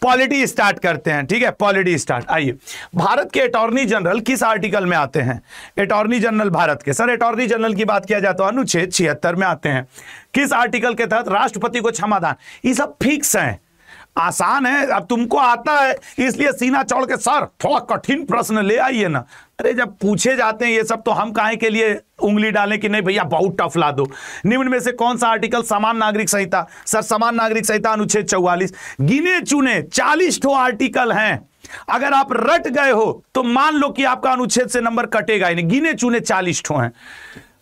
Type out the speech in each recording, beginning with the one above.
Polity start करते हैं, ठीक है, पॉलिटी स्टार्ट। आइए, भारत के अटॉर्नी जनरल किस आर्टिकल में आते हैं? अटॉर्नी जनरल भारत के, सर अटॉर्नी जनरल की बात किया जाए तो अनुच्छेद 76 में आते हैं। किस आर्टिकल के तहत राष्ट्रपति को क्षमादान? ये सब फिक्स है, आसान है, अब तुमको आता है इसलिए सीना चौड़ के सर थोड़ा कठिन प्रश्न ले आइए ना। अरे जब पूछे जाते हैं ये सब तो हम काहे के लिए उंगली डालें कि नहीं भैया बहुत टफ ला दो। निम्न में से कौन सा आर्टिकल समान नागरिक संहिता? सर समान नागरिक संहिता अनुच्छेद 44। गिने चुने 40 ठो आर्टिकल हैं, अगर आप रट गए हो तो मान लो कि आपका अनुच्छेद से नंबर कटेगा ही नहीं। गिने चुने 40 ठो हैं।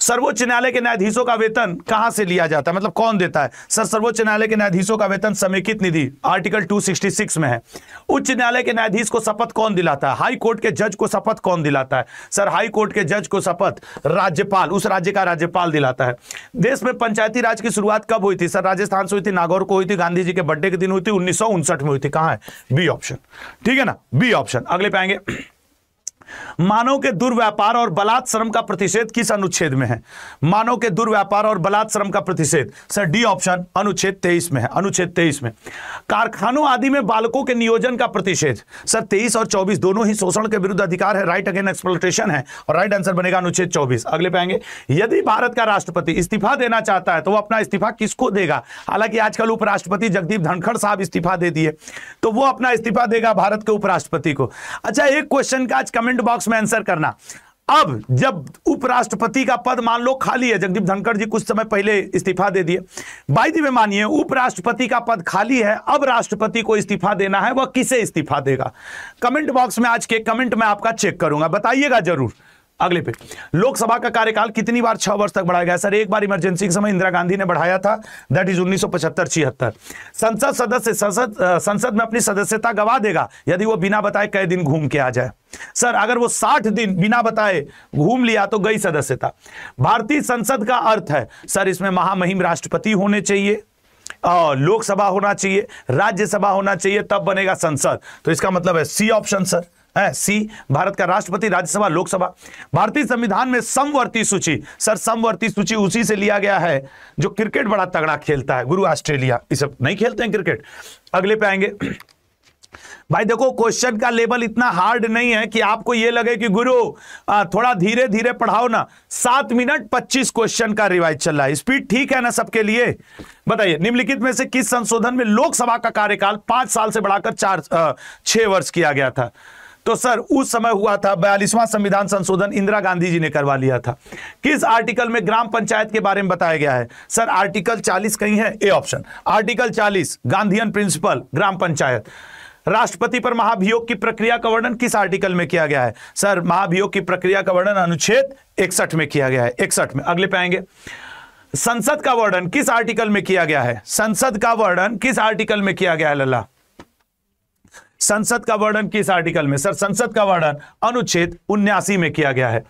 सर्वोच्च न्यायालय के न्यायाधीशों का वेतन कहां से लिया जाता है, मतलब कौन देता है? सर सर्वोच्च न्यायालय के न्यायाधीशों का वेतन समेकित निधि आर्टिकल 266 में है। उच्च न्यायालय के न्यायाधीश को शपथ कौन दिलाता है? हाई कोर्ट के जज को शपथ कौन दिलाता है? सर हाई कोर्ट के जज को शपथ राज्यपाल, उस राज्य का राज्यपाल दिलाता है। देश में पंचायती राज की शुरुआत कब हुई थी? सर राजस्थान से हुई थी, नागौर को हुई थी, गांधी जी के बर्थडे के दिन हुई थी, 1959 में हुई थी। कहां है? बी ऑप्शन, ठीक है ना, बी ऑप्शन। अगले पे आएंगे, मानव के दुर्व्यापार और बलात् श्रम का प्रतिषेध किस अनुच्छेद में है? मानव के दुर्व्यापार और बलात् श्रम का प्रतिषेध, सर डी ऑप्शन, अनुच्छेद 23 में है, अनुच्छेद 23 में। कारखानों आदि में बालकों के नियोजन का प्रतिषेध, सर 23 और 24 दोनों ही शोषण के विरुद्ध अधिकार है, राइट अगेंस्ट एक्सप्लॉयटेशन है, और राइट आंसर बनेगा अनुच्छेद 24। अगले पे आएंगे, यदि भारत का राष्ट्रपति इस्तीफा देना चाहता है तो वो अपना इस्तीफा किसको देगा? हालांकि आजकल उपराष्ट्रपति जगदीप धनखड़ साहब इस्तीफा दे दिए, तो वो अपना इस्तीफा देगा भारत के उपराष्ट्रपति को। अच्छा, एक क्वेश्चन का आज कमेंट बॉक्स में आंसर करना। अब जब उपराष्ट्रपति का पद मान लो खाली है, जगदीप धनखड़ जी कुछ समय पहले इस्तीफा दे दिए, बाय द वे मानिए उपराष्ट्रपति का पद खाली है, अब राष्ट्रपति को इस्तीफा देना है, वह किसे इस्तीफा देगा? कमेंट बॉक्स में आज के कमेंट में आपका चेक करूंगा, बताइएगा जरूर। अगले पे, लोकसभा का कार्यकाल कितनी बार 6 वर्ष तक बढ़ाया गया? सर एक बार इमरजेंसी के समय इंदिरा गांधी ने बढ़ाया था, दैट इज 1975-76। संसद सदस्य संसद में अपनी सदस्यता गवा देगा यदि वो बिना बताए कई दिन घूम के आ जाए। सर अगर वो 60 दिन बिना बताए घूम लिया तो गई सदस्यता। भारतीय संसद का अर्थ है, सर इसमें महामहिम राष्ट्रपति होने चाहिए, लोकसभा होना चाहिए, राज्यसभा होना चाहिए, तब बनेगा संसद। तो इसका मतलब है सी ऑप्शन सर है, सी, भारत का राष्ट्रपति, राज्यसभा, लोकसभा। भारतीय संविधान में समवर्ती सूची, सर समवर्ती सूची उसी से लिया गया है जो क्रिकेट बड़ा तगड़ा खेलता है, गुरु ऑस्ट्रेलिया, ये सब नहीं खेलते हैं क्रिकेट। अगले पे आएंगे, भाई देखो क्वेश्चन का लेवल इतना हार्ड नहीं है कि आपको ये लगे कि गुरु थोड़ा धीरे धीरे पढ़ाओ ना। 7 मिनट 25 क्वेश्चन का रिवाइज चल रहा है, स्पीड ठीक है ना सबके लिए? बताइए, निम्नलिखित में से किस संशोधन में लोकसभा का कार्यकाल 5 साल से बढ़ाकर 6 वर्ष किया गया था? तो सर उस समय हुआ था 42वां संविधान संशोधन, इंदिरा गांधी जी ने करवा लिया था। किस आर्टिकल में ग्राम पंचायत के बारे में बताया गया है? सर आर्टिकल 40 कहीं है, A option, article 40 Gandhian principle gram panchayat. राष्ट्रपति पर महाभियोग की प्रक्रिया का वर्णन किस आर्टिकल में किया गया है? सर महाभियोग की प्रक्रिया का वर्णन अनुच्छेद 61 में किया गया है, 61 में। अगले पे आएंगे, संसद का वर्णन किस आर्टिकल में किया गया है? संसद का वर्णन किस आर्टिकल में किया गया है लल्ला? संसद का वर्णन किस आर्टिकल में? सर संसद का वर्णन अनुच्छेद 79 में किया गया है।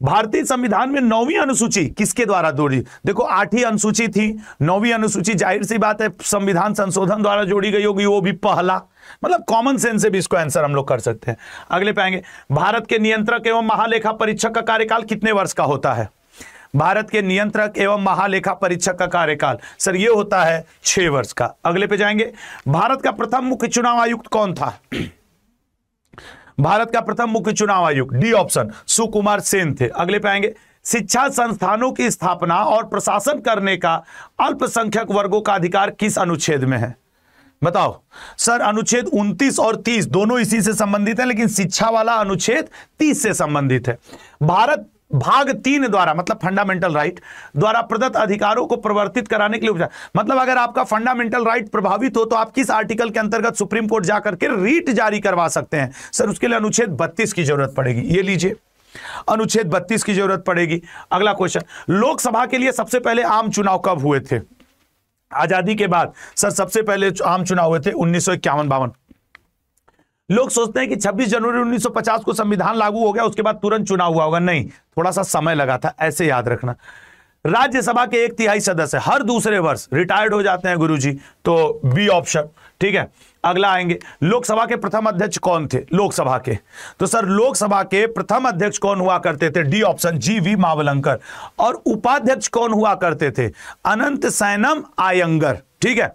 भारतीय संविधान में 9वीं अनुसूची किसके द्वारा जोड़ी? देखो 8ही अनुसूची थी, 9वीं अनुसूची जाहिर सी बात है संविधान संशोधन द्वारा जोड़ी गई होगी, वो भी पहला, मतलब कॉमन सेंस से भी इसको आंसर हम लोग कर सकते हैं। अगले पे आएंगे, भारत के नियंत्रक एवं महालेखा परीक्षक का कार्यकाल कितने वर्ष का होता है? भारत के नियंत्रक एवं महालेखा परीक्षक का कार्यकाल, सर ये होता है 6 वर्ष का। अगले पे जाएंगे, भारत का प्रथम मुख्य चुनाव आयुक्त कौन था? भारत का प्रथम मुख्य चुनाव आयुक्त, डी ऑप्शन, सुकुमार सेन थे। अगले पे आएंगे, शिक्षा संस्थानों की स्थापना और प्रशासन करने का अल्पसंख्यक वर्गों का अधिकार किस अनुच्छेद में है? बताओ। सर अनुच्छेद 29 और 30 दोनों इसी से संबंधित है, लेकिन शिक्षा वाला अनुच्छेद 30 से संबंधित है। भारत भाग 3 द्वारा, मतलब फंडामेंटल राइट द्वारा प्रदत्त अधिकारों को प्रवर्तित कराने के लिए, मतलब अगर आपका फंडामेंटल राइट प्रभावित हो तो आप किस आर्टिकल के अंतर्गत सुप्रीम कोर्ट जाकर के रीट जारी करवा सकते हैं? सर उसके लिए अनुच्छेद 32 की जरूरत पड़ेगी, ये लीजिए अनुच्छेद 32 की जरूरत पड़ेगी। अगला क्वेश्चन, लोकसभा के लिए सबसे पहले आम चुनाव कब हुए थे? आजादी के बाद सर सबसे पहले आम चुनाव हुए थे 1951-52। लोग सोचते हैं कि 26 जनवरी 1950 को संविधान लागू हो गया, उसके बाद तुरंत चुनाव हुआ होगा, नहीं, थोड़ा सा समय लगा था, ऐसे याद रखना। राज्यसभा के 1/3 सदस्य हर दूसरे वर्ष रिटायर्ड हो जाते हैं गुरुजी, तो बी ऑप्शन, ठीक है। अगला आएंगे, लोकसभा के प्रथम अध्यक्ष कौन थे? लोकसभा के, तो सर लोकसभा के प्रथम अध्यक्ष कौन हुआ करते थे? D option, GV Mavalankar. और उपाध्यक्ष कौन हुआ करते थे? अनंत सैनम आयंगर, ठीक है।